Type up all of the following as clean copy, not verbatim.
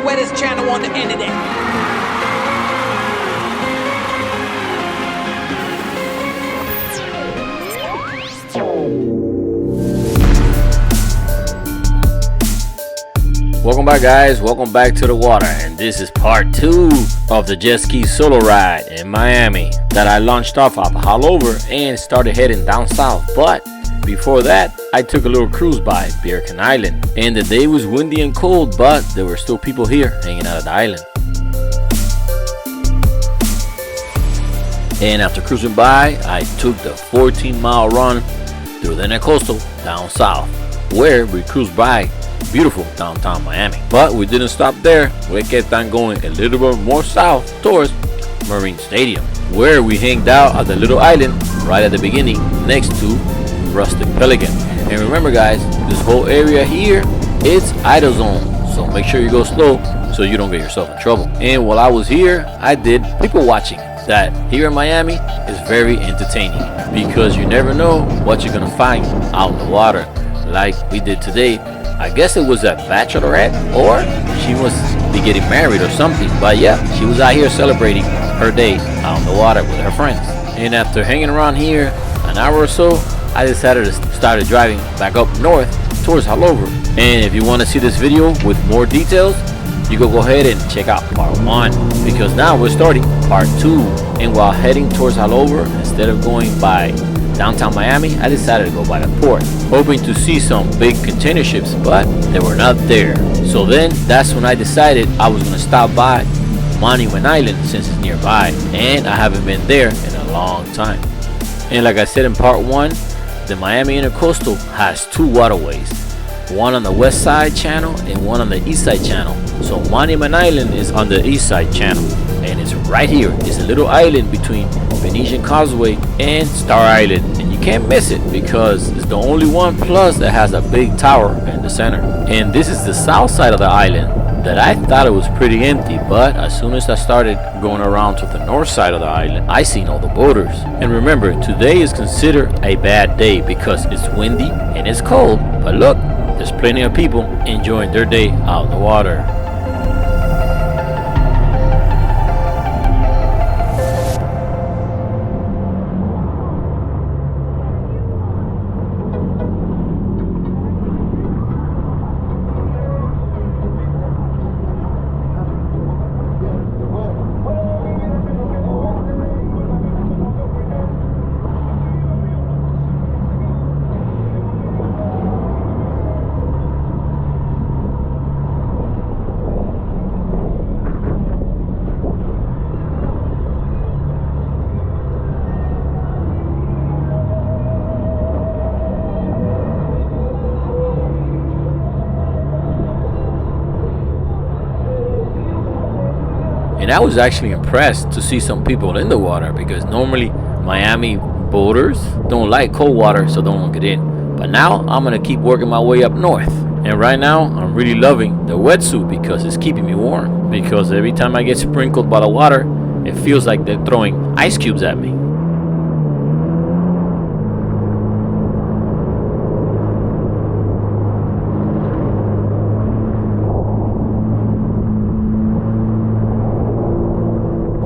wettest channel on the internet. Welcome back, guys. Welcome back to the water, and this is part 2 of the jet ski solo ride in Miami that I launched off of Haulover and started heading down south. But before that, I took a little cruise by Birken Island, and the day was windy and cold, but there were still people here hanging out at the island. And after cruising by, I took the 14-mile run through the coastal down south, where we cruised by beautiful downtown Miami. But we didn't stop there. We kept on going a little bit more south towards Marine Stadium, where we hanged out at the little island right at the beginning next to Rustic Pelican. And remember, guys, this whole area here, it's idle zone, so make sure you go slow so you don't get yourself in trouble. And while I was here, I did people watching. That here in Miami is very entertaining because you never know what you're gonna find out in the water, like we did today. I guess it was a bachelorette, or she must be getting married or something. But yeah, she was out here celebrating her day out on the water with her friends. And after hanging around here an hour or so, I decided to start driving back up north towards Haulover. And if you want to see this video with more details, you can go ahead and check out part 1, because now we're starting part 2. And while heading towards Haulover, instead of going by downtown Miami, I decided to go by the port, hoping to see some big container ships, but they were not there. So then that's when I decided I was going to stop by Monument Island since it's nearby, and I haven't been there in a long time. And like I said in part 1, the Miami Intercoastal has 2 waterways, one on the west side channel and one on the east side channel. So Monument Island is on the east side channel, and it's right here. It's a little island between Venetian Causeway and Star Island, and you can't miss it because it's the only one, plus that has a big tower in the center. And this is the south side of the island that I thought it was pretty empty, but as soon as I started going around to the north side of the island, I seen all the boaters. And remember, today is considered a bad day because it's windy and it's cold, but look, there's plenty of people enjoying their day out in the water. And I was actually impressed to see some people in the water, because normally Miami boaters don't like cold water, so don't get in. But now I'm gonna keep working my way up north. And right now I'm really loving the wetsuit because it's keeping me warm. Because every time I get sprinkled by the water, it feels like they're throwing ice cubes at me.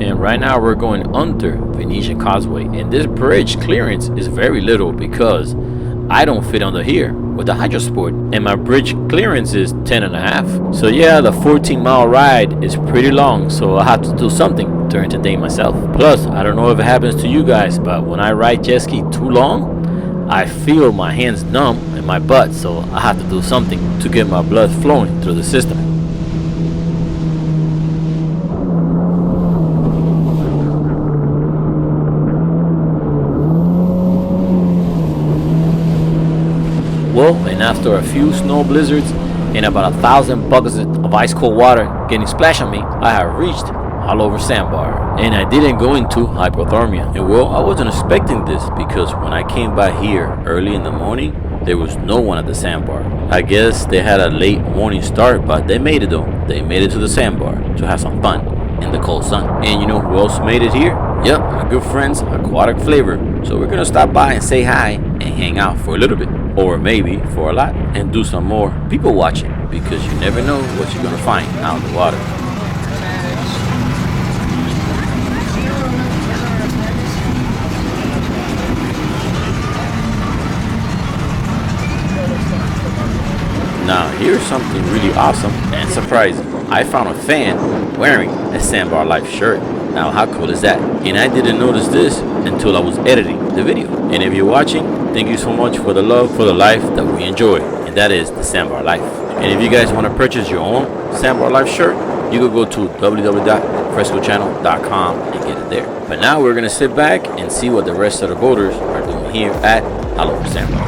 And right now we're going under Venetian Causeway, and this bridge clearance is very little because I don't fit under here with the Hydrosport, and my bridge clearance is 10.5. So yeah, the 14-mile ride is pretty long, so I have to do something to entertain myself. Plus, I don't know if it happens to you guys, but when I ride jet ski too long, I feel my hands numb and my butt, so I have to do something to get my blood flowing through the system. Well, and after a few snow blizzards and about 1,000 buckets of ice cold water getting splashed on me, I have reached Haulover Sandbar, and I didn't go into hypothermia. And well, I wasn't expecting this because when I came by here early in the morning, there was no one at the Sandbar. I guess they had a late morning start, but they made it though. They made it to the Sandbar to have some fun in the cold sun. And you know who else made it here? Yep, my good friends, Aquatic Flavor. So we're gonna stop by and say hi and hang out for a little bit. or maybe for a lot, and do some more people watching, because you never know what you're gonna find out in the water. Now here's something really awesome and surprising. I found a fan wearing a Sandbar Life shirt. Now how cool is that? And I didn't notice this until I was editing the video. And if you're watching, thank you so much for the love for the life that we enjoy, and that is the Sandbar Life. And if you guys want to purchase your own Sandbar Life shirt, you can go to www.frescochannel.com and get it there. But now we're gonna sit back and see what the rest of the boaters are doing here at Haulover Sandbar.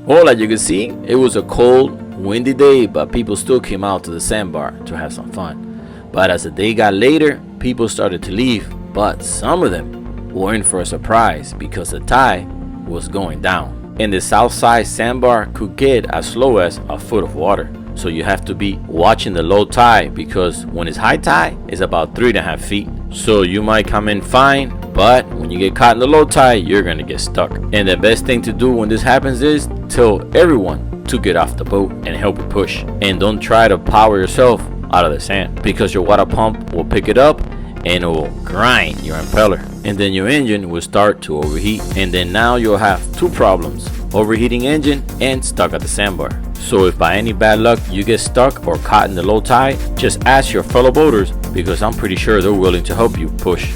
Well, as you can see, it was a cold, windy day, but people still came out to the sandbar to have some fun. But as the day got later, people started to leave, but some of them were in for a surprise because the tide was going down. And the south side sandbar could get as low as a foot of water. So you have to be watching the low tide, because when it's high tide, it's about 3.5 feet. So you might come in fine, but when you get caught in the low tide, you're gonna get stuck. And the best thing to do when this happens is tell everyone to get off the boat and help you push. And don't try to power yourself out of the sand, because your water pump will pick it up and it will grind your impeller, and then your engine will start to overheat, and then now you'll have two problems: overheating engine and stuck at the sandbar. So if by any bad luck you get stuck or caught in the low tide, just ask your fellow boaters, because I'm pretty sure they're willing to help you push.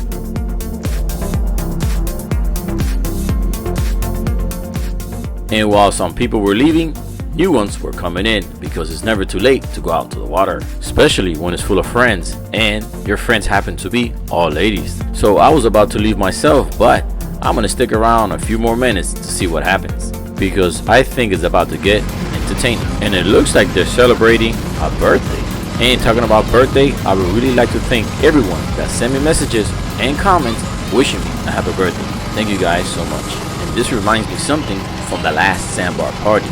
And while some people were leaving, new ones were coming in, because it's never too late to go out to the water, especially when it's full of friends and your friends happen to be all ladies. So I was about to leave myself, but I'm gonna stick around a few more minutes to see what happens, because I think it's about to get entertaining. And it looks like they're celebrating a birthday. And talking about birthday, I would really like to thank everyone that sent me messages and comments wishing me a happy birthday. Thank you guys so much. And this reminds me something from the last sandbar party,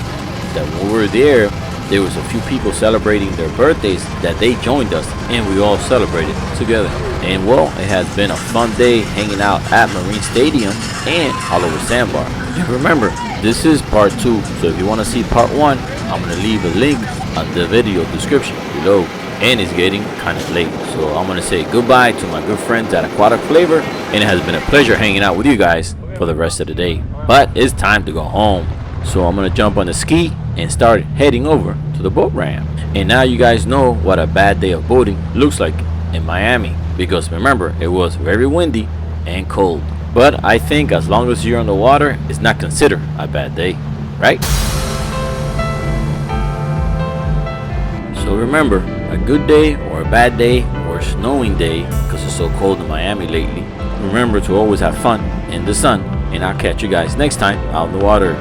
that when we were there, there was a few people celebrating their birthdays that they joined us, and we all celebrated together. And well, it has been a fun day hanging out at Marine Stadium and Haulover Sandbar. And remember, this is part 2, so if you want to see part 1, I'm going to leave a link on the video description below. And it's getting kind of late, so I'm going to say goodbye to my good friends at Aquatic Flavor, and it has been a pleasure hanging out with you guys for the rest of the day. But it's time to go home, so I'm going to jump on the ski and start heading over to the boat ramp. And now you guys know what a bad day of boating looks like in Miami, because remember, it was very windy and cold. But I think as long as you're on the water, it's not considered a bad day, right? So remember, a good day or a bad day or a snowing day, because it's so cold in Miami lately, remember to always have fun in the sun, and I'll catch you guys next time out in the water.